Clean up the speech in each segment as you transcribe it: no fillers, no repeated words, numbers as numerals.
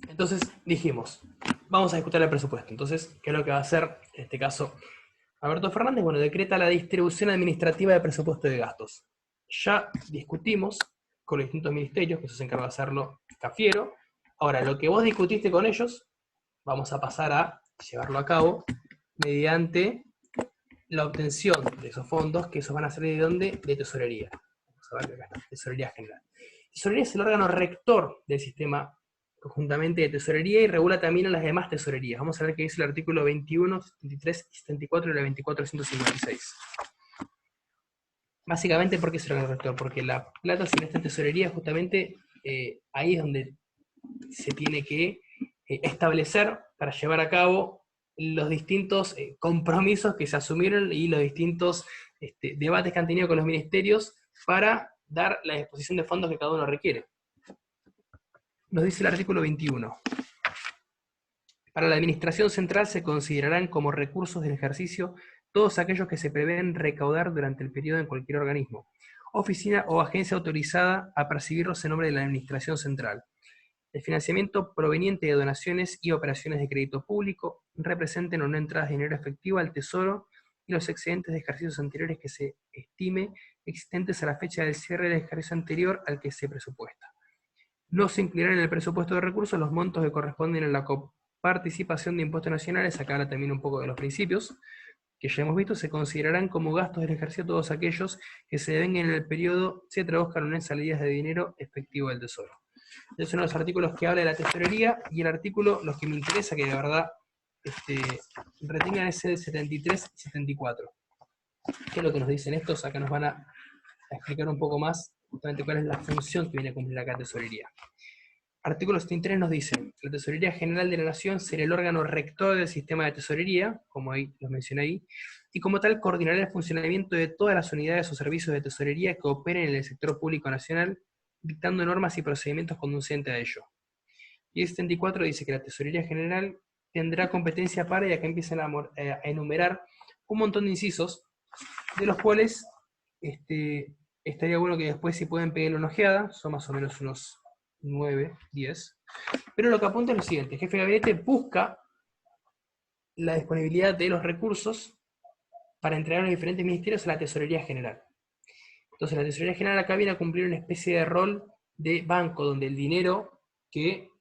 Entonces dijimos, vamos a ejecutar el presupuesto. Entonces, ¿qué es lo que va a hacer en este caso Alberto Fernández? Bueno, decreta la distribución administrativa de presupuesto de gastos. Ya discutimos con los distintos ministerios, que eso se encarga de hacerlo Cafiero. Ahora, lo que vos discutiste con ellos, vamos a pasar a llevarlo a cabo mediante la obtención de esos fondos, que esos van a salir de dónde? De tesorería. Vamos a ver que acá está, tesorería general. Tesorería es el órgano rector del sistema conjuntamente de tesorería y regula también a las demás tesorerías. Vamos a ver qué dice el artículo 21, 73 y 74 y la 2456. Básicamente, ¿por qué es el órgano rector? Porque la plata, si no está en tesorería, justamente ahí es donde se tiene que establecer para llevar a cabo los distintos compromisos que se asumieron y los distintos debates que han tenido con los ministerios para dar la disposición de fondos que cada uno requiere. Nos dice el artículo 21. Para la administración central se considerarán como recursos del ejercicio todos aquellos que se prevén recaudar durante el periodo en cualquier organismo, oficina o agencia autorizada a percibirlos en nombre de la administración central. El financiamiento proveniente de donaciones y operaciones de crédito público representen o no entradas de dinero efectivo al Tesoro y los excedentes de ejercicios anteriores que se estime existentes a la fecha del cierre del ejercicio anterior al que se presupuesta. No se incluirán en el presupuesto de recursos los montos que corresponden a la coparticipación de impuestos nacionales. Acá habla también un poco de los principios que ya hemos visto. Se considerarán como gastos del ejercicio todos aquellos que se devenguen en el periodo se traduzcan o no en salidas de dinero efectivo del Tesoro. Esos son los artículos que habla de la tesorería, y el artículo, los que me interesa que de verdad retengan, es el 73 y 74. ¿Qué es lo que nos dicen estos? Acá nos van a explicar un poco más justamente cuál es la función que viene a cumplir acá la tesorería. Artículo 73 nos dice: la Tesorería General de la Nación será el órgano rector del sistema de tesorería, como ahí lo mencioné ahí, y como tal coordinará el funcionamiento de todas las unidades o servicios de tesorería que operen en el sector público nacional, dictando normas y procedimientos conducentes a ello. Y el 74 dice que la Tesorería General tendrá competencia para, y acá empiezan a enumerar un montón de incisos, de los cuales estaría bueno que después, si pueden pegarle una ojeada, son más o menos unos 9, 10, pero lo que apunta es lo siguiente: el jefe de gabinete busca la disponibilidad de los recursos para entregar a los diferentes ministerios a la Tesorería General. Entonces la Tesorería General acá viene a cumplir una especie de rol de banco, donde el dinero que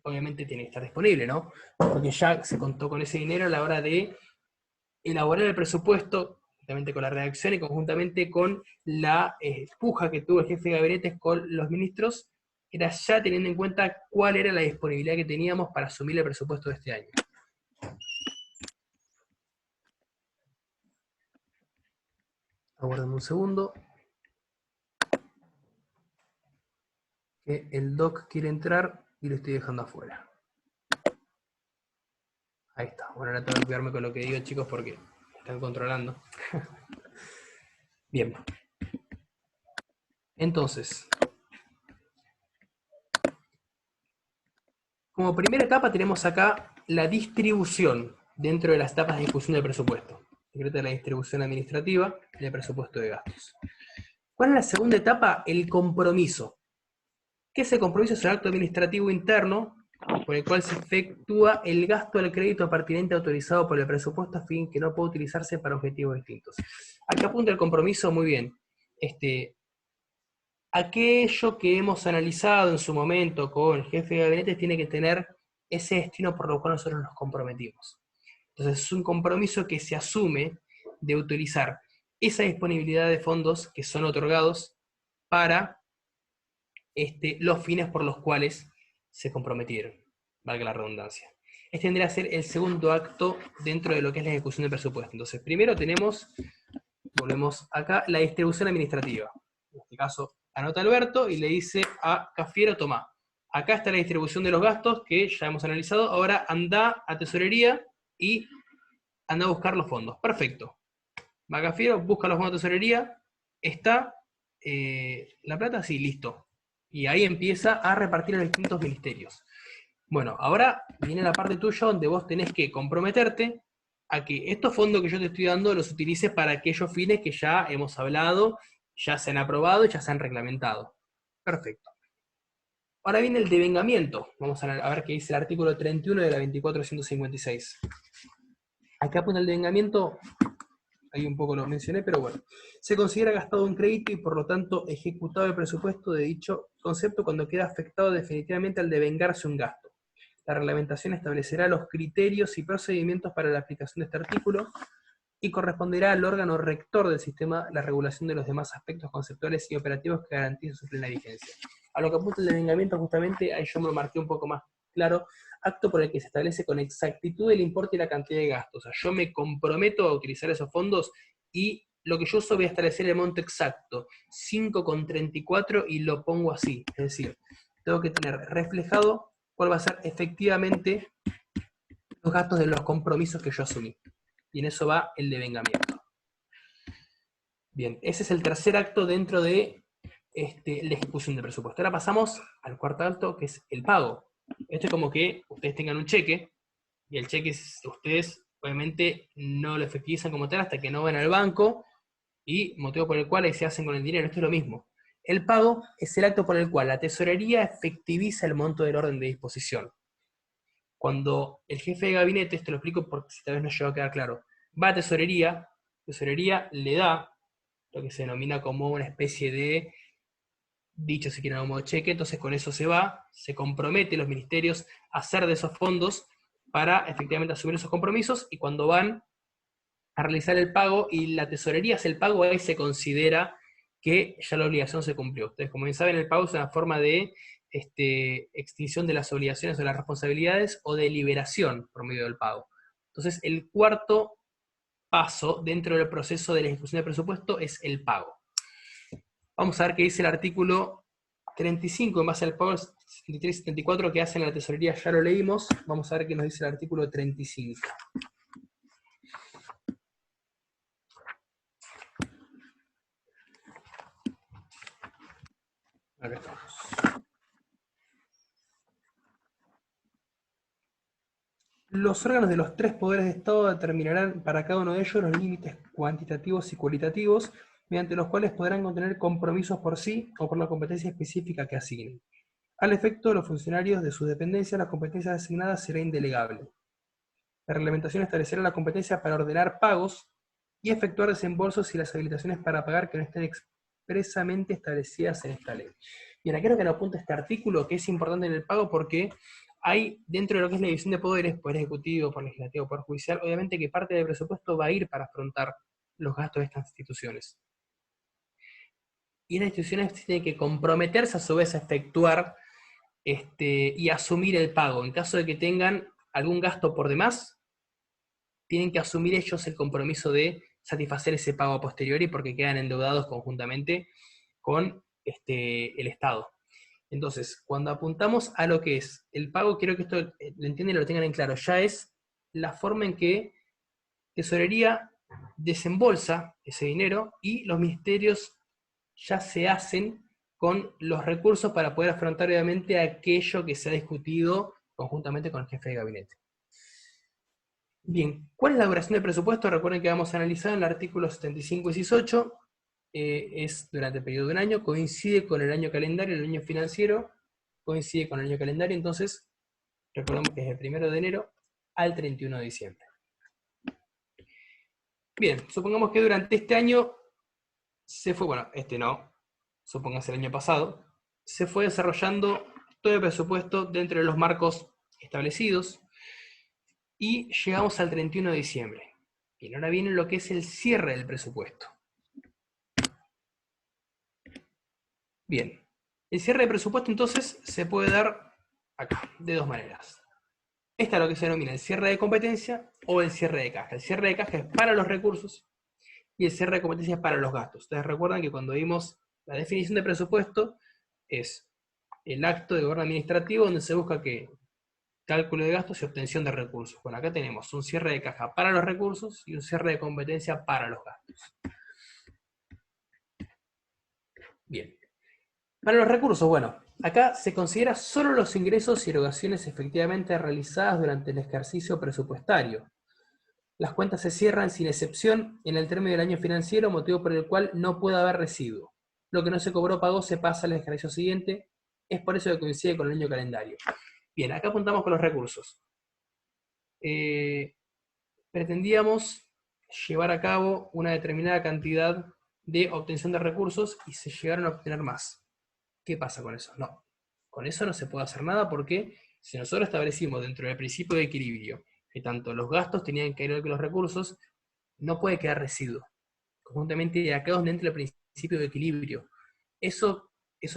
obviamente tiene que estar disponible, ¿no? Porque ya se contó con ese dinero a la hora de elaborar el presupuesto, juntamente con la redacción y conjuntamente con la puja que tuvo el jefe de gabinete con los ministros, era ya teniendo en cuenta cuál era la disponibilidad que teníamos para asumir el presupuesto de este año. Aguarden un segundo, que el doc quiere entrar y lo estoy dejando afuera. Ahí está. Bueno, ahora tengo que cuidarme con lo que digo, chicos, porque me están controlando. Bien. Entonces, como primera etapa tenemos acá la distribución dentro de las etapas de ejecución del presupuesto. Secreta la distribución administrativa y el presupuesto de gastos. ¿Cuál es la segunda etapa? El compromiso. ¿Qué es el compromiso? Es el acto administrativo interno por el cual se efectúa el gasto del crédito pertinente autorizado por el presupuesto a fin que no puede utilizarse para objetivos distintos. Acá apunta el compromiso muy bien. Aquello que hemos analizado en su momento con el jefe de gabinete tiene que tener ese destino por lo cual nosotros nos comprometimos. Entonces es un compromiso que se asume de utilizar esa disponibilidad de fondos que son otorgados para los fines por los cuales se comprometieron, valga la redundancia. Este tendría que ser el segundo acto dentro de lo que es la ejecución del presupuesto. Entonces, primero tenemos, volvemos acá, la distribución administrativa. En este caso, anota Alberto y le dice a Cafiero: toma, acá está la distribución de los gastos que ya hemos analizado, ahora anda a tesorería y anda a buscar los fondos. Perfecto. Va Cafiero, busca los fondos de tesorería, está la plata, sí, listo. Y ahí empieza a repartir a los distintos ministerios. Bueno, ahora viene la parte tuya donde vos tenés que comprometerte a que estos fondos que yo te estoy dando los utilices para aquellos fines que ya hemos hablado, ya se han aprobado y ya se han reglamentado. Perfecto. Ahora viene el devengamiento. Vamos a ver qué dice el artículo 31 de la 2456. Acá apunta el devengamiento, ahí un poco lo mencioné, pero bueno. Se considera gastado un crédito y por lo tanto ejecutado el presupuesto de dicho concepto cuando queda afectado definitivamente al devengarse un gasto. La reglamentación establecerá los criterios y procedimientos para la aplicación de este artículo y corresponderá al órgano rector del sistema la regulación de los demás aspectos conceptuales y operativos que garanticen su plena vigencia. A lo que apunta el devengamiento, justamente, ahí yo me lo marqué un poco más claro, acto por el que se establece con exactitud el importe y la cantidad de gastos. O sea, yo me comprometo a utilizar esos fondos y lo que yo uso voy a establecer el monto exacto, 5,34, y lo pongo así. Es decir, tengo que tener reflejado cuál va a ser efectivamente los gastos de los compromisos que yo asumí. Y en eso va el devengamiento. Bien, ese es el tercer acto dentro de la ejecución del presupuesto. Ahora pasamos al cuarto acto, que es el pago. Esto es como que ustedes tengan un cheque, y el cheque ustedes obviamente no lo efectivizan como tal hasta que no van al banco, y motivo por el cual ahí se hacen con el dinero. Esto es lo mismo. El pago es el acto por el cual la tesorería efectiviza el monto del orden de disposición. Cuando el jefe de gabinete, esto lo explico porque si tal vez no llegó a quedar claro, va a tesorería le da lo que se denomina como una especie de dicho, si quieren, como cheque. Entonces con eso se va, se compromete los ministerios a hacer de esos fondos para efectivamente asumir esos compromisos, y cuando van a realizar el pago y la tesorería hace el pago, ahí se considera que ya la obligación se cumplió. Ustedes, como bien saben, el pago es una forma de extinción de las obligaciones o las responsabilidades, o de liberación por medio del pago. Entonces, el cuarto paso dentro del proceso de la ejecución del presupuesto es el pago. Vamos a ver qué dice el artículo 35 en base al pago 73 y 74 que hacen la tesorería, ya lo leímos. Vamos a ver qué nos dice el artículo 35. Acá estamos. Los órganos de los tres poderes de Estado determinarán para cada uno de ellos los límites cuantitativos y cualitativos, mediante los cuales podrán contener compromisos por sí o por la competencia específica que asignen. Al efecto, los funcionarios de sus dependencias, las competencias asignadas será indelegable. La reglamentación establecerá la competencia para ordenar pagos y efectuar desembolsos y las habilitaciones para pagar que no estén expresamente establecidas en esta ley. Bien, aquí creo que nos apunta este artículo, que es importante en el pago porque hay, dentro de lo que es la división de poderes, poder ejecutivo, poder legislativo, poder judicial, obviamente que parte del presupuesto va a ir para afrontar los gastos de estas instituciones. Y las instituciones tienen que comprometerse a su vez a efectuar y asumir el pago. En caso de que tengan algún gasto por demás, tienen que asumir ellos el compromiso de satisfacer ese pago a posteriori, porque quedan endeudados conjuntamente con el Estado. Entonces, cuando apuntamos a lo que es el pago, quiero que esto lo entiendan y lo tengan en claro, ya es la forma en que Tesorería desembolsa ese dinero y los ministerios ya se hacen con los recursos para poder afrontar obviamente aquello que se ha discutido conjuntamente con el jefe de gabinete. Bien, ¿cuál es la duración del presupuesto? Recuerden que vamos a analizar en el artículo 75 y 18, es durante el periodo de un año, coincide con el año calendario, el año financiero coincide con el año calendario, entonces recordemos que es el 1 de enero al 31 de diciembre. Bien, supongamos que durante este año se fue, bueno, no, supongamos el año pasado, se fue desarrollando todo el presupuesto dentro de los marcos establecidos, y llegamos al 31 de diciembre. Bien, ahora viene lo que es el cierre del presupuesto. Bien, el cierre del presupuesto entonces se puede dar acá, de dos maneras. Esta es lo que se denomina el cierre de competencia o el cierre de caja. El cierre de caja es para los recursos y el cierre de competencia es para los gastos. Ustedes recuerdan que cuando vimos la definición de presupuesto es el acto de gobierno administrativo donde se busca que cálculo de gastos y obtención de recursos. Bueno, acá tenemos un cierre de caja para los recursos y un cierre de competencia para los gastos. Bien. Para los recursos, bueno, acá se considera solo los ingresos y erogaciones efectivamente realizadas durante el ejercicio presupuestario. Las cuentas se cierran sin excepción en el término del año financiero, motivo por el cual no puede haber residuo. Lo que no se cobró o pagó se pasa al ejercicio siguiente Es por eso que coincide con el año calendario. Bien, acá apuntamos con los recursos. Pretendíamos llevar a cabo una determinada cantidad de obtención de recursos y se llegaron a obtener más. ¿Qué pasa con eso? No, con eso no se puede hacer nada porque si nosotros establecimos dentro del principio de equilibrio que tanto los gastos tenían que ir que los recursos, no puede quedar residuo. Conjuntamente acá es donde entra el principio de equilibrio. Esos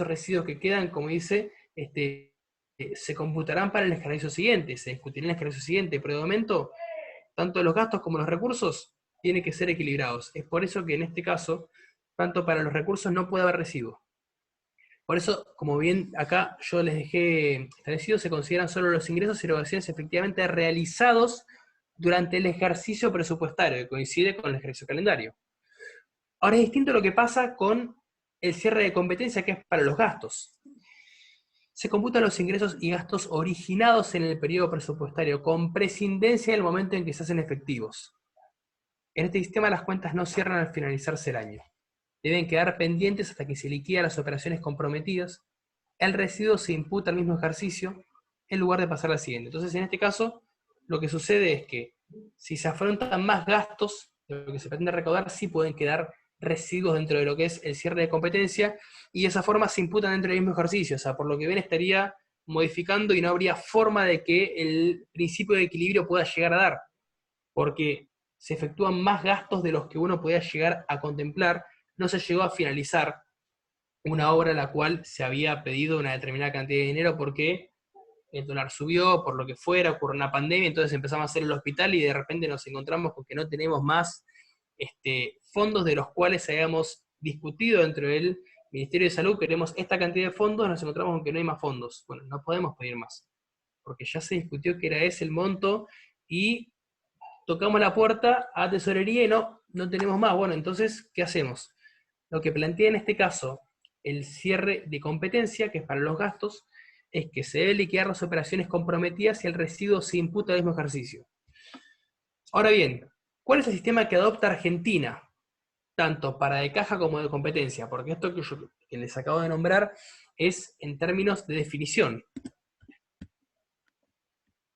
residuos que quedan, como dice, se computarán para el ejercicio siguiente, se discutirá en el ejercicio siguiente, pero de momento, tanto los gastos como los recursos tienen que ser equilibrados. Es por eso que en este caso, tanto para los recursos no puede haber residuos. Por eso, como bien acá yo les dejé establecido, se consideran solo los ingresos y erogaciones efectivamente realizados durante el ejercicio presupuestario, que coincide con el ejercicio calendario. Ahora es distinto lo que pasa con el cierre de competencia, que es para los gastos. Se computan los ingresos y gastos originados en el periodo presupuestario, con prescindencia del momento en que se hacen efectivos. En este sistema las cuentas no cierran al finalizarse el año. Deben quedar pendientes hasta que se liquidan las operaciones comprometidas. El residuo se imputa al mismo ejercicio en lugar de pasar al siguiente. Entonces, en este caso, lo que sucede es que si se afrontan más gastos de lo que se pretende recaudar, sí pueden quedar residuos dentro de lo que es el cierre de competencia, y de esa forma se imputan dentro del mismo ejercicio. O sea, por lo que ven, estaría modificando y no habría forma de que el principio de equilibrio pueda llegar a dar, porque se efectúan más gastos de los que uno podía llegar a contemplar. No se llegó a finalizar una obra a la cual se había pedido una determinada cantidad de dinero porque el dólar subió, por lo que fuera, ocurrió una pandemia, entonces empezamos a hacer el hospital y de repente nos encontramos con que no tenemos más fondos de los cuales hayamos discutido dentro del Ministerio de Salud, queremos esta cantidad de fondos, nos encontramos con que no hay más fondos. Bueno, no podemos pedir más, porque ya se discutió que era ese el monto y tocamos la puerta a tesorería y no tenemos más. Bueno, entonces, ¿qué hacemos? Lo que plantea en este caso el cierre de competencia, que es para los gastos, es que se debe liquidar las operaciones comprometidas y el residuo se imputa al mismo ejercicio. Ahora bien, ¿cuál es el sistema que adopta Argentina? Tanto para de caja como de competencia, porque esto que les acabo de nombrar es en términos de definición.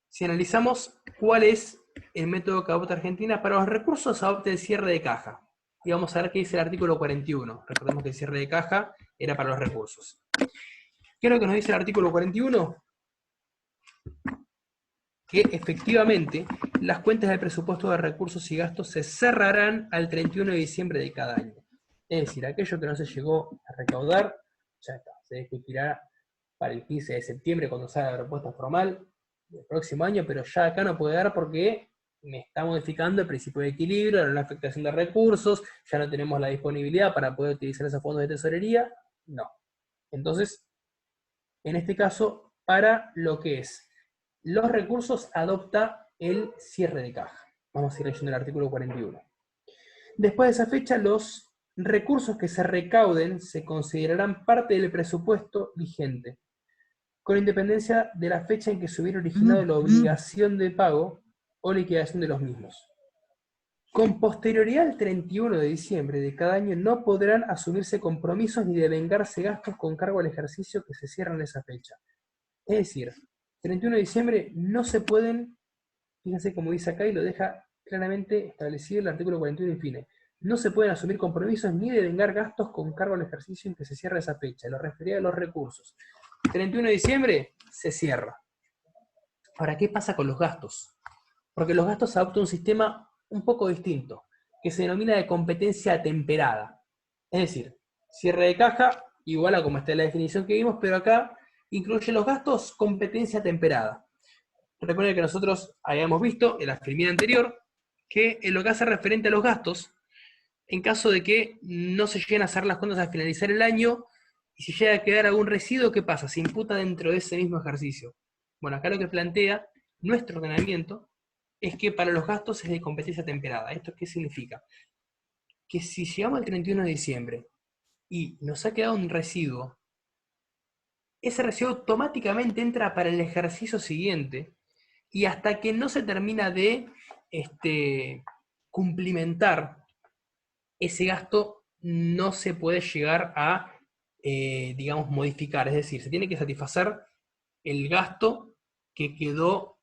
Si analizamos cuál es el método que adopta Argentina, para los recursos adopta el cierre de caja. Y vamos a ver qué dice el artículo 41. Recordemos que el cierre de caja era para los recursos. ¿Qué es lo que nos dice el artículo 41? Que efectivamente las cuentas del presupuesto de recursos y gastos se cerrarán al 31 de diciembre de cada año. Es decir, aquello que no se llegó a recaudar, ya está, se discutirá para el 15 de septiembre cuando salga la propuesta formal del próximo año, pero ya acá no puede dar porque me está modificando el principio de equilibrio, la afectación de recursos, ya no tenemos la disponibilidad para poder utilizar esos fondos de tesorería, no. Entonces, en este caso, para lo que es los recursos, adopta el cierre de caja. Vamos a ir leyendo el artículo 41. Después de esa fecha, los recursos que se recauden se considerarán parte del presupuesto vigente, con independencia de la fecha en que se hubiera originado la obligación de pago o liquidación de los mismos. Con posterioridad al 31 de diciembre de cada año no podrán asumirse compromisos ni devengarse gastos con cargo al ejercicio que se cierran en esa fecha. Es decir, 31 de diciembre no se pueden, fíjense como dice acá y lo deja claramente establecido el artículo 41 infine, no se pueden asumir compromisos ni devengar gastos con cargo al ejercicio en que se cierra esa fecha, lo refería a los recursos. 31 de diciembre se cierra. Ahora, ¿qué pasa con los gastos? Porque los gastos adoptan un sistema un poco distinto, que se denomina de competencia temperada. Es decir, cierre de caja, igual a como está la definición que vimos, pero acá incluye los gastos competencia temperada. Recuerden que nosotros habíamos visto en la filmina anterior que en lo que hace referente a los gastos, en caso de que no se lleguen a hacer las cuentas al finalizar el año, y si llega a quedar algún residuo, ¿qué pasa? Se imputa dentro de ese mismo ejercicio. Bueno, acá lo que plantea nuestro ordenamiento es que para los gastos es de competencia temperada. ¿Esto qué significa? Que si llegamos al 31 de diciembre y nos ha quedado un residuo, ese residuo automáticamente entra para el ejercicio siguiente, y hasta que no se termina de cumplimentar ese gasto, no se puede llegar a digamos, modificar, es decir, se tiene que satisfacer el gasto que quedó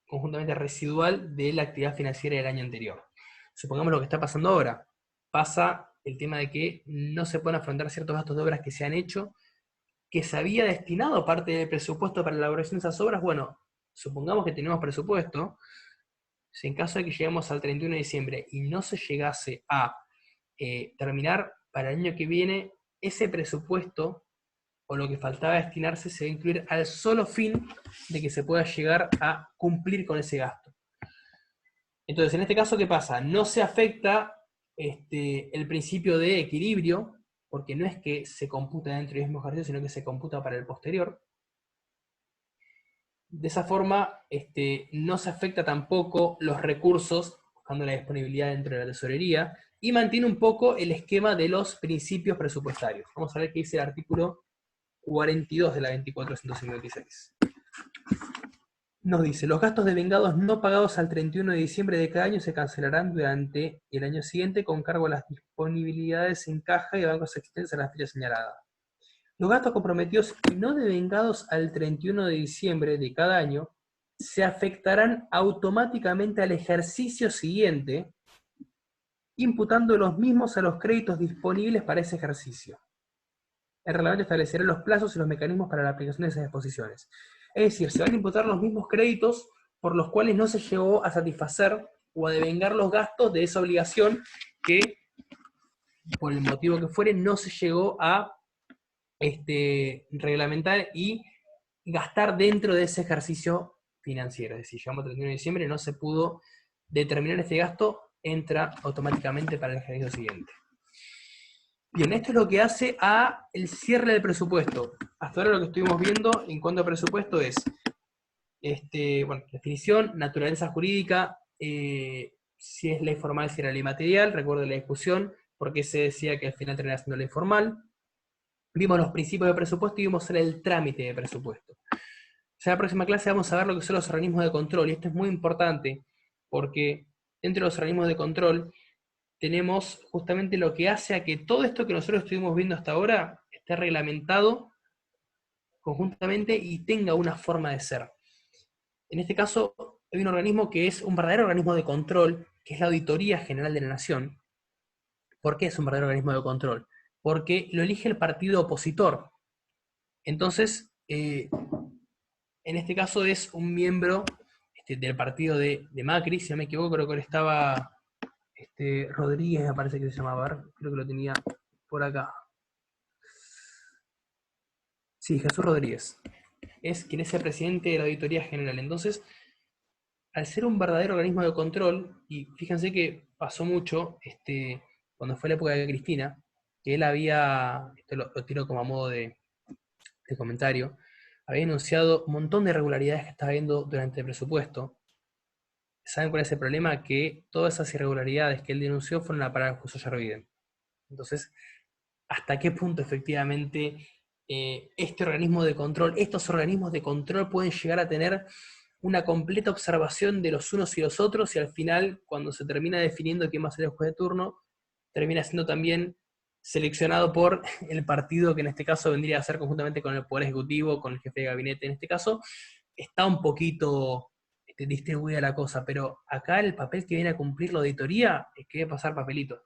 conjuntamente residual de la actividad financiera del año anterior. Supongamos lo que está pasando ahora. Pasa el tema de que no se pueden afrontar ciertos gastos de obras que se han hecho, que se había destinado parte del presupuesto para la elaboración de esas obras. Bueno, supongamos que tenemos presupuesto, si en caso de que lleguemos al 31 de diciembre y no se llegase a terminar para el año que viene, ese presupuesto o lo que faltaba destinarse se va a incluir al solo fin de que se pueda llegar a cumplir con ese gasto. Entonces, en este caso, ¿qué pasa? No se afecta el principio de equilibrio, porque no es que se computa dentro del mismo ejercicio, sino que se computa para el posterior. De esa forma, no se afecta tampoco los recursos, buscando la disponibilidad dentro de la tesorería, y mantiene un poco el esquema de los principios presupuestarios. Vamos a ver qué dice el artículo 42 de la 2456. Nos dice, los gastos de vengados no pagados al 31 de diciembre de cada año se cancelarán durante el año siguiente con cargo a las disponibilidades en caja y bancos existentes a la fecha señalada. Los gastos comprometidos y no devengados al 31 de diciembre de cada año se afectarán automáticamente al ejercicio siguiente, imputando los mismos a los créditos disponibles para ese ejercicio. El reglamento establecerá los plazos y los mecanismos para la aplicación de esas disposiciones. Es decir, se van a imputar los mismos créditos por los cuales no se llegó a satisfacer o a devengar los gastos de esa obligación que, por el motivo que fuere, no se llegó a reglamentar y gastar dentro de ese ejercicio financiero. Es decir, llegamos al 31 de diciembre y no se pudo determinar este gasto, entra automáticamente para el ejercicio siguiente. Bien, esto es lo que hace a el cierre del presupuesto. Hasta ahora lo que estuvimos viendo en cuanto a presupuesto es, bueno, definición, naturaleza jurídica, si es ley formal, si era ley material, recuerden la discusión, porque se decía que al final terminaba siendo ley formal. Vimos los principios de presupuesto y vimos el trámite de presupuesto. Ya en la próxima clase vamos a ver lo que son los organismos de control, y esto es muy importante, porque dentro de los organismos de control tenemos justamente lo que hace a que todo esto que nosotros estuvimos viendo hasta ahora esté reglamentado conjuntamente y tenga una forma de ser. En este caso, hay un organismo que es un verdadero organismo de control, que es la Auditoría General de la Nación. ¿Por qué es un verdadero organismo de control? Porque lo elige el partido opositor. Entonces, en este caso es un miembro del partido de Macri, si no me equivoco, creo que él estaba Rodríguez, me parece que se llamaba, a ver, creo que lo tenía por acá. Sí, Jesús Rodríguez. Es quien es el presidente de la Auditoría General. Entonces, al ser un verdadero organismo de control, y fíjense que pasó mucho, cuando fue la época de Cristina, que él había, esto lo tiro como a modo de comentario, había denunciado un montón de irregularidades que estaba viendo durante el presupuesto. ¿Saben cuál es el problema? Que todas esas irregularidades que él denunció fueron a parar al juez Ollarvide. Entonces, ¿hasta qué punto efectivamente este organismo de control, estos organismos de control pueden llegar a tener una completa observación de los unos y los otros, y al final, cuando se termina definiendo quién va a ser el juez de turno, termina siendo también seleccionado por el partido que en este caso vendría a ser conjuntamente con el Poder Ejecutivo, con el jefe de gabinete en este caso? Está un poquito distribuida la cosa, pero acá el papel que viene a cumplir la auditoría es que debe pasar papelito,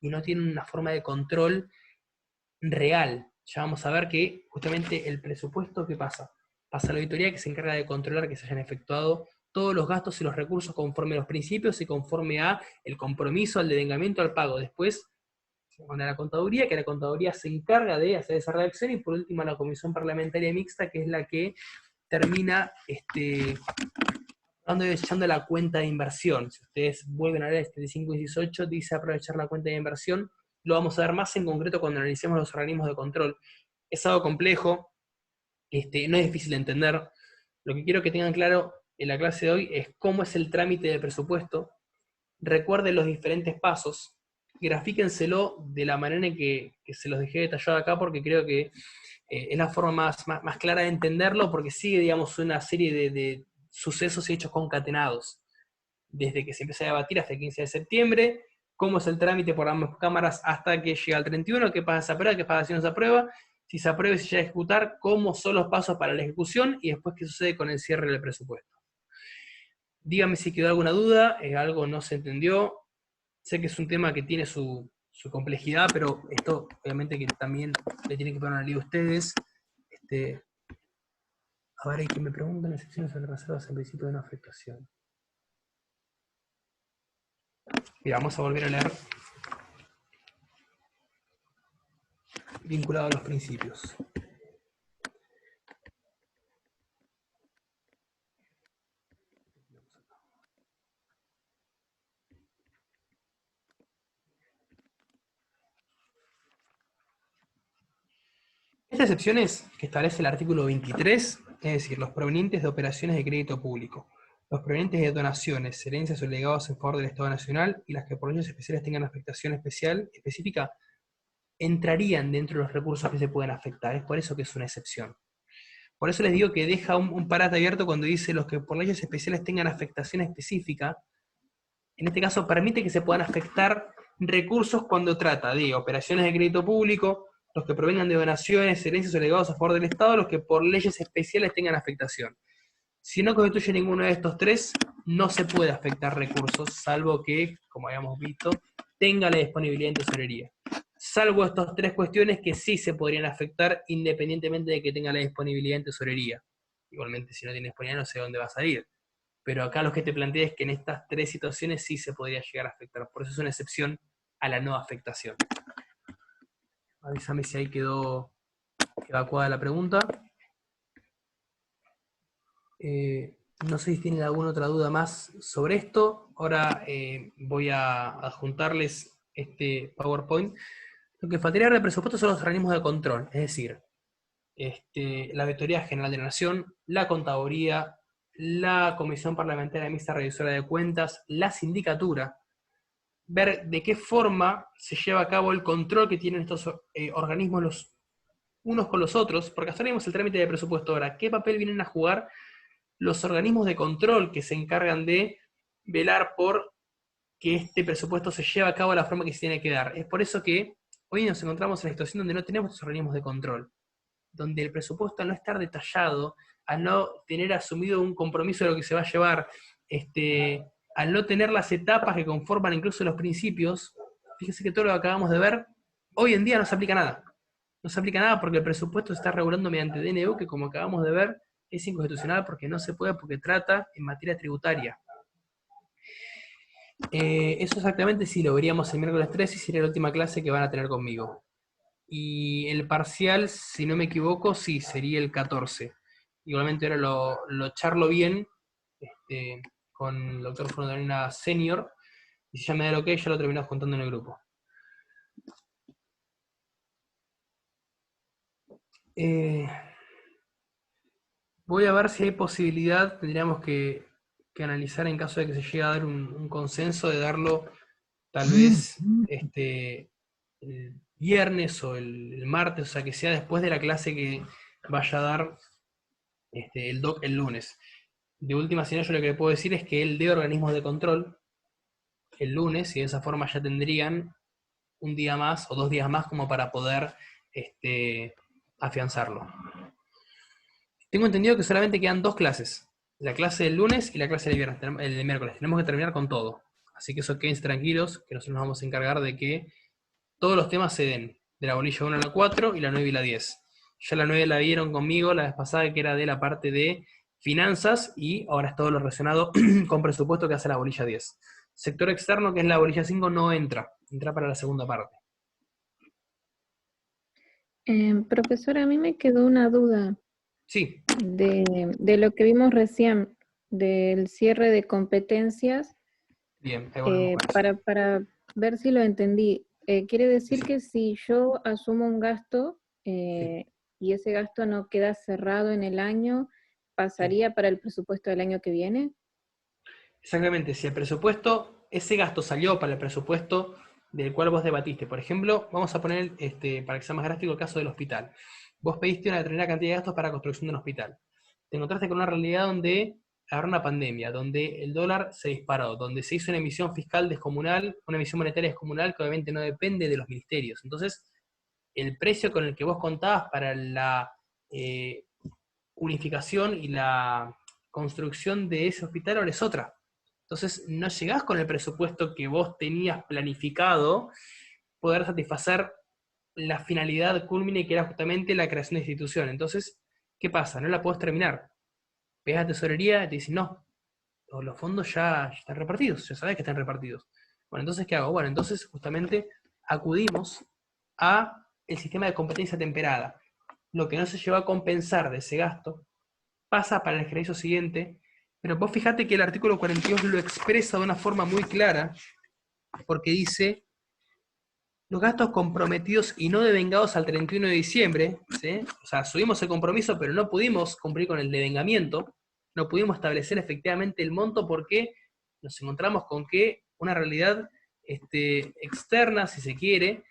y no tiene una forma de control real. Ya vamos a ver que justamente el presupuesto, ¿qué pasa? Pasa a la auditoría, que se encarga de controlar que se hayan efectuado todos los gastos y los recursos conforme a los principios y conforme a el compromiso, al devengamiento, al pago. Después se manda a la contaduría, que la contaduría se encarga de hacer esa redacción, y por último a la comisión parlamentaria mixta, que es la que termina echando la cuenta de inversión. Si ustedes vuelven a ver 5 y 18, dice aprovechar la cuenta de inversión. Lo vamos a ver más en concreto cuando analicemos los organismos de control. Es algo complejo, no es difícil de entender. Lo que quiero que tengan claro en la clase de hoy es cómo es el trámite del presupuesto. Recuerden los diferentes pasos, grafíquenselo de la manera en que se los dejé detallado acá, porque creo que es la forma más clara de entenderlo, porque sigue, digamos, una serie de sucesos y hechos concatenados, desde que se empezó a debatir hasta el 15 de septiembre, cómo es el trámite por ambas cámaras hasta que llega al 31, qué pasa si se aprueba, qué pasa si no se aprueba, si se aprueba y se llega a ejecutar, cómo son los pasos para la ejecución y después qué sucede con el cierre del presupuesto. Dígame si quedó alguna duda, algo no se entendió. Sé que es un tema que tiene su complejidad, pero esto obviamente que también le tienen que poner una línea a ustedes. A ver, hay que me preguntan las secciones sobre reservas en principio de una afectación. Mira, vamos a volver a leer vinculado a los principios. Estas excepciones que establece el artículo 23, es decir, los provenientes de operaciones de crédito público, los provenientes de donaciones, herencias o legados en favor del Estado Nacional y las que por leyes especiales tengan afectación específica, entrarían dentro de los recursos que se pueden afectar. Es por eso que es una excepción. Por eso les digo que deja un parate abierto cuando dice los que por leyes especiales tengan afectación específica. En este caso permite que se puedan afectar recursos cuando trata de operaciones de crédito público, los que provengan de donaciones, herencias o legados a favor del Estado, los que por leyes especiales tengan afectación. Si no constituye ninguno de estos tres, no se puede afectar recursos, salvo que, como habíamos visto, tenga la disponibilidad en tesorería. Salvo estas tres cuestiones que sí se podrían afectar independientemente de que tenga la disponibilidad en tesorería. Igualmente, si no tiene disponibilidad, no sé dónde va a salir. Pero acá lo que te planteé es que en estas tres situaciones sí se podría llegar a afectar. Por eso es una excepción a la no afectación. Avísame si ahí quedó evacuada la pregunta. No sé si tienen alguna otra duda más sobre esto. Ahora voy a adjuntarles este PowerPoint. Lo que faltaría de presupuesto son los organismos de control, es decir, la Auditoría General de la Nación, la Contaduría, la Comisión Parlamentaria Mixta Revisora de Cuentas, la Sindicatura, ver de qué forma se lleva a cabo el control que tienen estos organismos los unos con los otros, porque hasta ahora vimos el trámite de presupuesto. Ahora, ¿qué papel vienen a jugar los organismos de control que se encargan de velar por que este presupuesto se lleve a cabo de la forma que se tiene que dar? Es por eso que hoy nos encontramos en la situación donde no tenemos estos organismos de control, donde el presupuesto al no estar detallado, al no tener asumido un compromiso de lo que se va a llevar, al no tener las etapas que conforman incluso los principios, fíjese que todo lo que acabamos de ver, hoy en día no se aplica nada. No se aplica nada porque el presupuesto se está regulando mediante DNU, que como acabamos de ver, es inconstitucional porque no se puede, porque trata en materia tributaria. Eso exactamente sí lo veríamos el miércoles 3 y sería la última clase que van a tener conmigo. Y el parcial, si no me equivoco, sí, sería el 14. Igualmente ahora lo charlo bien con el doctor Fontanina Senior, y si ya me da el ok, ya lo terminamos contando en el grupo. Voy a ver si hay posibilidad, tendríamos que analizar en caso de que se llegue a dar un consenso de darlo tal vez el viernes o el martes, o sea, que sea después de la clase que vaya a dar el doc el lunes. De última, si no, yo lo que le puedo decir es que él dé organismos de control el lunes y de esa forma ya tendrían un día más o 2 días más como para poder afianzarlo. Tengo entendido que solamente quedan 2 clases, la clase del lunes y la clase del viernes, el de miércoles. Tenemos que terminar con todo. Así que eso quédense tranquilos, que nosotros nos vamos a encargar de que todos los temas se den, de la bolilla 1 a la 4 y la 9 y la 10. Ya la 9 la vieron conmigo la vez pasada, que era de la parte de finanzas, y ahora es todo lo relacionado con presupuesto que hace la bolilla 10. Sector externo, que es la bolilla 5, no entra para la segunda parte. Profesor, a mí me quedó una duda Sí. de lo que vimos recién, del cierre de competencias. Bien, ahí volvemos con eso. Para ver si lo entendí. Quiere decir Sí. que si yo asumo un gasto Sí. y ese gasto no queda cerrado en el año, Sí. ¿pasaría para el presupuesto del año que viene? Exactamente, si el presupuesto, ese gasto salió para el presupuesto del cual vos debatiste. Por ejemplo, vamos a poner, para que sea más gráfico, el caso del hospital. Vos pediste una determinada cantidad de gastos para la construcción de un hospital. Te encontraste con una realidad donde agarrar una pandemia, donde el dólar se disparó, donde se hizo una emisión fiscal descomunal, una emisión monetaria descomunal que obviamente no depende de los ministerios. Entonces, el precio con el que vos contabas para la eh, unificación y la construcción de ese hospital ahora es otra. Entonces, no llegás con el presupuesto que vos tenías planificado poder satisfacer la finalidad culmine que era justamente la creación de institución. Entonces, ¿qué pasa? No la podés terminar. Pegas a tesorería y te dicen, no, los fondos ya están repartidos, ya sabés que están repartidos. Bueno, entonces, ¿qué hago? Bueno, entonces justamente acudimos a el sistema de competencia temperada. Lo que no se lleva a compensar de ese gasto pasa para el ejercicio siguiente, pero vos fijate que el artículo 42 lo expresa de una forma muy clara, porque dice, los gastos comprometidos y no devengados al 31 de diciembre, ¿sí? O sea, subimos el compromiso, pero no pudimos cumplir con el devengamiento, no pudimos establecer efectivamente el monto porque nos encontramos con que una realidad externa, si se quiere,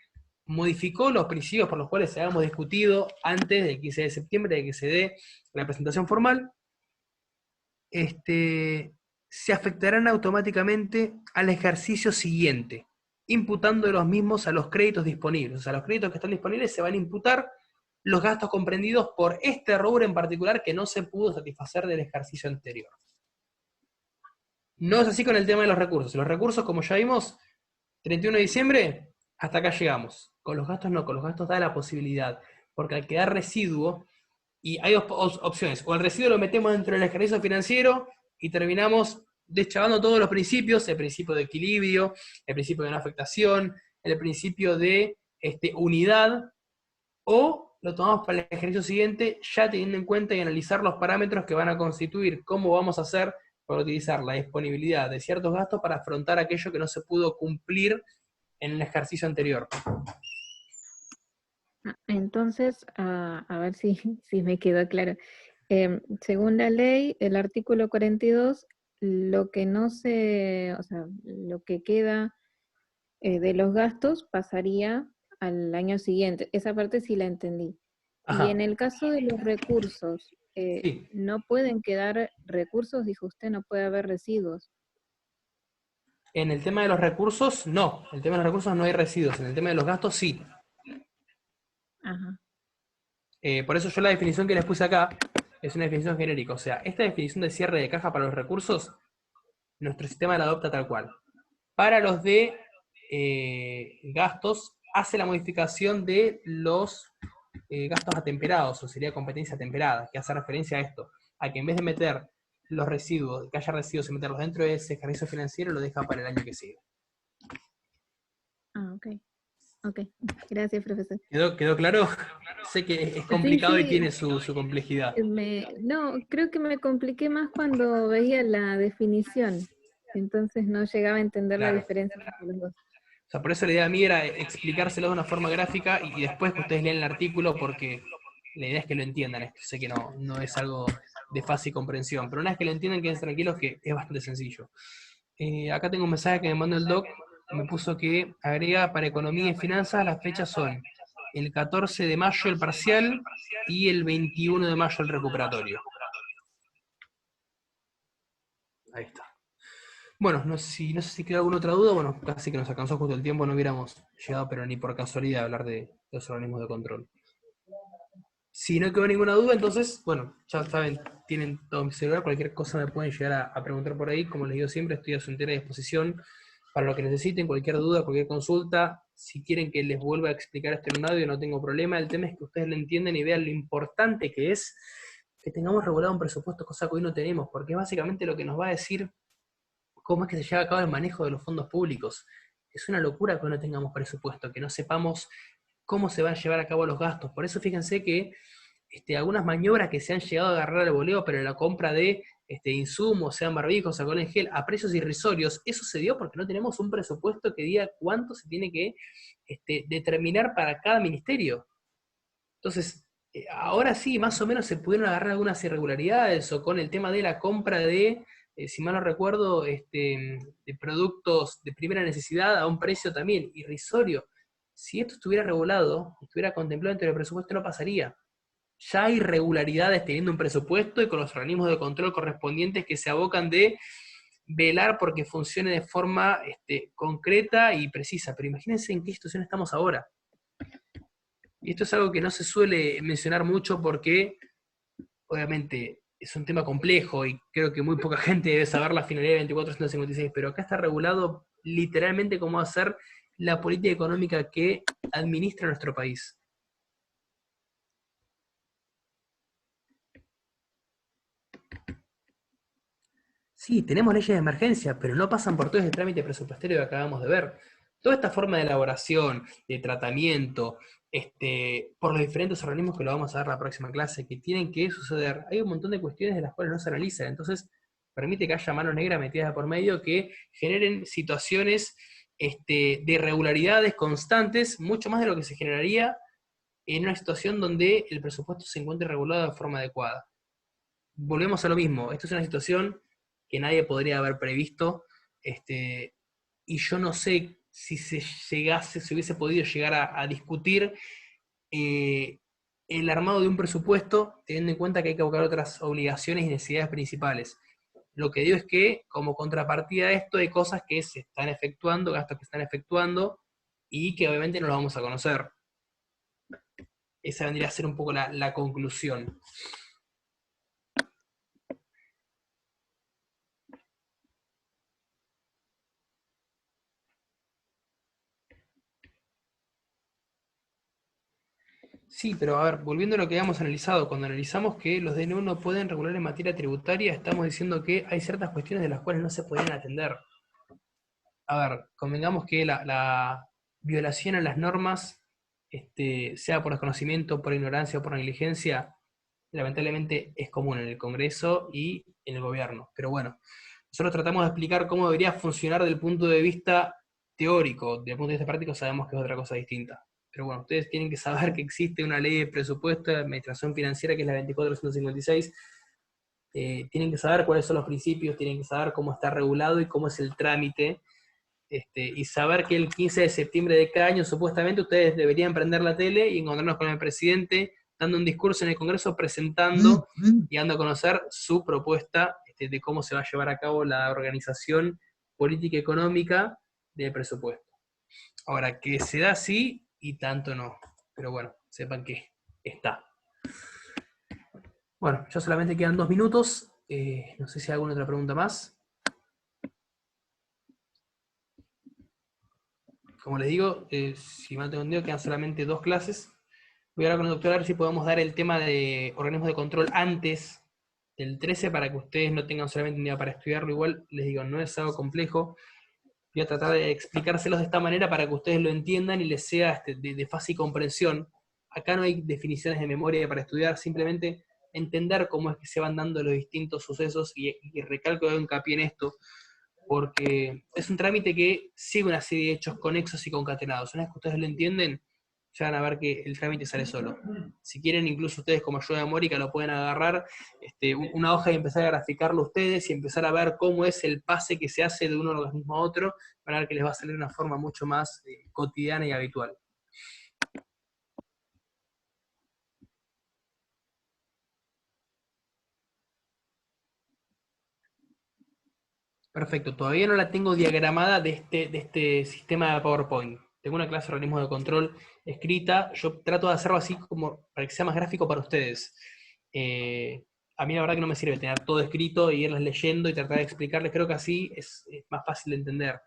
modificó los principios por los cuales habíamos discutido antes del 15 de septiembre de que se dé la presentación formal, se afectarán automáticamente al ejercicio siguiente, imputando los mismos a los créditos disponibles. O sea, los créditos que están disponibles se van a imputar los gastos comprendidos por este rubro en particular que no se pudo satisfacer del ejercicio anterior. No es así con el tema de los recursos. Los recursos, como ya vimos, 31 de diciembre, hasta acá llegamos. Con los gastos no, con los gastos da la posibilidad, porque al quedar residuo, y hay dos opciones, o el residuo lo metemos dentro del ejercicio financiero y terminamos deschavando todos los principios, el principio de equilibrio, el principio de no afectación, el principio de unidad, o lo tomamos para el ejercicio siguiente, ya teniendo en cuenta y analizar los parámetros que van a constituir cómo vamos a hacer para utilizar la disponibilidad de ciertos gastos para afrontar aquello que no se pudo cumplir en el ejercicio anterior. Entonces, a ver si, si me quedó claro. Según la ley, el artículo 42, lo que no se, o sea, lo que queda de los gastos pasaría al año siguiente. Esa parte sí la entendí. Y en Ajá, el caso de los recursos, sí. no pueden quedar recursos, dijo usted, no puede haber residuos. En el tema de los recursos, no. En el tema de los recursos no hay residuos. En el tema de los gastos, sí. Ajá. Por eso yo la definición que les puse acá es una definición genérica. O sea, esta definición de cierre de caja para los recursos, nuestro sistema la adopta tal cual. Para los de gastos, hace la modificación de los gastos atemperados, o sería competencia temperada, que hace referencia a esto, a que en vez de meter los residuos, que haya residuos y meterlos dentro de ese ejercicio financiero, lo deja para el año que sigue. Ah, ok. Ok. Gracias, profesor. ¿Quedó claro? Sé que es Sí, complicado y sí, tiene su complejidad. no, creo que me compliqué más cuando veía la definición. Entonces no llegaba a entender la Claro. diferencia entre los dos. O sea, por eso la idea mía era explicárselo de una forma gráfica y después que ustedes lean el artículo porque la idea es que lo entiendan esto. Sé que no es algo de fácil comprensión, pero una vez que lo entiendan, queden tranquilos que es bastante sencillo. Acá tengo un mensaje que me mandó el doc, me puso que agrega para economía y finanzas las fechas son el 14 de mayo el parcial y el 21 de mayo el recuperatorio. Ahí está. Bueno, no sé si queda alguna otra duda, bueno, casi que nos alcanzó justo el tiempo, no hubiéramos llegado, pero ni por casualidad a hablar de los organismos de control. Si no quedó ninguna duda, entonces, bueno, ya saben, tienen todo mi celular, cualquier cosa me pueden llegar a preguntar por ahí, como les digo siempre, estoy a su entera disposición para lo que necesiten, cualquier duda, cualquier consulta, si quieren que les vuelva a explicar esto en un audio, no tengo problema, el tema es que ustedes lo entiendan y vean lo importante que es que tengamos regulado un presupuesto, cosa que hoy no tenemos, porque es básicamente lo que nos va a decir cómo es que se lleva a cabo el manejo de los fondos públicos. Es una locura que no tengamos presupuesto, que no sepamos cómo se van a llevar a cabo los gastos. Por eso fíjense que algunas maniobras que se han llegado a agarrar al voleo, pero la compra de insumos, sean barbijos, alcohol en gel, a precios irrisorios, eso se dio porque no tenemos un presupuesto que diga cuánto se tiene que determinar para cada ministerio. Entonces, ahora sí, más o menos se pudieron agarrar algunas irregularidades, o con el tema de la compra de, si mal no recuerdo, de productos de primera necesidad a un precio también irrisorio. Si esto estuviera regulado, estuviera contemplado dentro del presupuesto, no pasaría. ya hay irregularidades teniendo un presupuesto y con los organismos de control correspondientes que se abocan de velar porque funcione de forma concreta y precisa. Pero imagínense en qué situación estamos ahora. Y esto es algo que no se suele mencionar mucho porque, obviamente, es un tema complejo y creo que muy poca gente debe saber la finalidad de 2456, pero acá está regulado literalmente cómo hacer la política económica que administra nuestro país. Sí, tenemos leyes de emergencia, pero no pasan por todo ese trámite presupuestario que acabamos de ver. Toda esta forma de elaboración, de tratamiento, por los diferentes organismos que lo vamos a ver la próxima clase, que tienen que suceder, hay un montón de cuestiones de las cuales no se analizan. Entonces, permite que haya mano negra metida por medio que generen situaciones de irregularidades constantes, mucho más de lo que se generaría en una situación donde el presupuesto se encuentre regulado de forma adecuada. Volvemos a lo mismo, esto es una situación que nadie podría haber previsto, y yo no sé si se hubiese podido llegar a discutir el armado de un presupuesto, teniendo en cuenta que hay que abocar otras obligaciones y necesidades principales. Lo que digo es que, como contrapartida a esto, hay cosas que se están efectuando, gastos que están efectuando, y que obviamente no los vamos a conocer. Esa vendría a ser un poco la conclusión. Sí, pero a ver, volviendo a lo que habíamos analizado, cuando analizamos que los DNU no pueden regular en materia tributaria, estamos diciendo que hay ciertas cuestiones de las cuales no se podían atender. A ver, convengamos que la violación a las normas, sea por desconocimiento, por ignorancia o por negligencia, lamentablemente es común en el Congreso y en el gobierno. Pero bueno, nosotros tratamos de explicar cómo debería funcionar desde el punto de vista teórico. Desde el punto de vista práctico sabemos que es otra cosa distinta. Pero bueno, ustedes tienen que saber que existe una ley de presupuesto de administración financiera que es la 2456. Tienen que saber cuáles son los principios, tienen que saber cómo está regulado y cómo es el trámite, y saber que el 15 de septiembre de cada año supuestamente ustedes deberían prender la tele y encontrarnos con el presidente dando un discurso en el Congreso presentando y dando a conocer su propuesta, de cómo se va a llevar a cabo la organización política y económica del presupuesto. Ahora, que se da así y tanto no, pero bueno, sepan que está. Bueno, ya solamente quedan 2 minutos, no sé si hay alguna otra pregunta más. Como les digo, si mal tengo entendido, quedan solamente 2 clases. Voy a hablar con el doctor a ver si podemos dar el tema de organismos de control antes del 13 para que ustedes no tengan solamente un día para estudiarlo. Igual, les digo, no es algo complejo. Voy a tratar de explicárselos de esta manera para que ustedes lo entiendan y les sea de fácil comprensión. Acá no hay definiciones de memoria para estudiar, simplemente entender cómo es que se van dando los distintos sucesos, y recalco de hincapié en esto, porque es un trámite que sigue una serie de hechos conexos y concatenados. Una vez que ustedes lo entienden, ya van a ver que el trámite sale solo. Si quieren, incluso ustedes como ayuda de Mórica lo pueden agarrar, una hoja y empezar a graficarlo ustedes y empezar a ver cómo es el pase que se hace de un organismo a otro, para ver que les va a salir de una forma mucho más cotidiana y habitual. Perfecto, todavía no la tengo diagramada de este sistema de PowerPoint. Tengo una clase de organismos de control escrita, yo trato de hacerlo así como para que sea más gráfico para ustedes. A mí la verdad que no me sirve tener todo escrito y irles leyendo y tratar de explicarles, creo que así es más fácil de entender,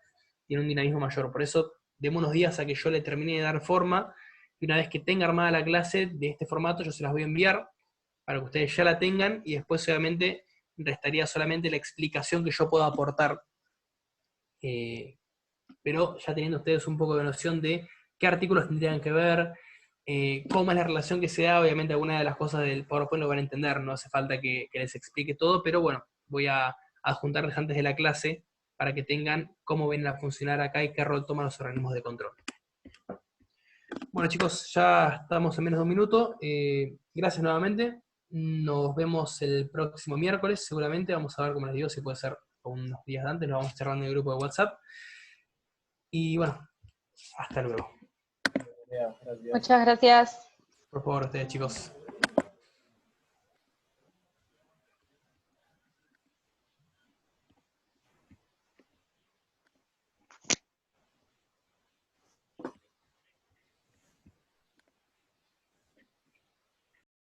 tiene un dinamismo mayor. Por eso, demos unos días a que yo le termine de dar forma, y una vez que tenga armada la clase de este formato, yo se las voy a enviar para que ustedes ya la tengan, y después obviamente restaría solamente la explicación que yo pueda aportar, pero ya teniendo ustedes un poco de noción de qué artículos tendrían que ver, cómo es la relación que se da. Obviamente algunas de las cosas del PowerPoint lo van a entender, no hace falta que les explique todo, pero bueno, voy a adjuntarles antes de la clase para que tengan cómo ven a funcionar acá y qué rol toman los organismos de control. Bueno chicos, ya estamos en menos de un minuto. Gracias nuevamente. Nos vemos el próximo miércoles, seguramente. Vamos a ver, como les digo, si puede ser unos días antes. Lo vamos cerrando en el grupo de WhatsApp. Y bueno, hasta luego. Muchas gracias. Por favor, ustedes chicos.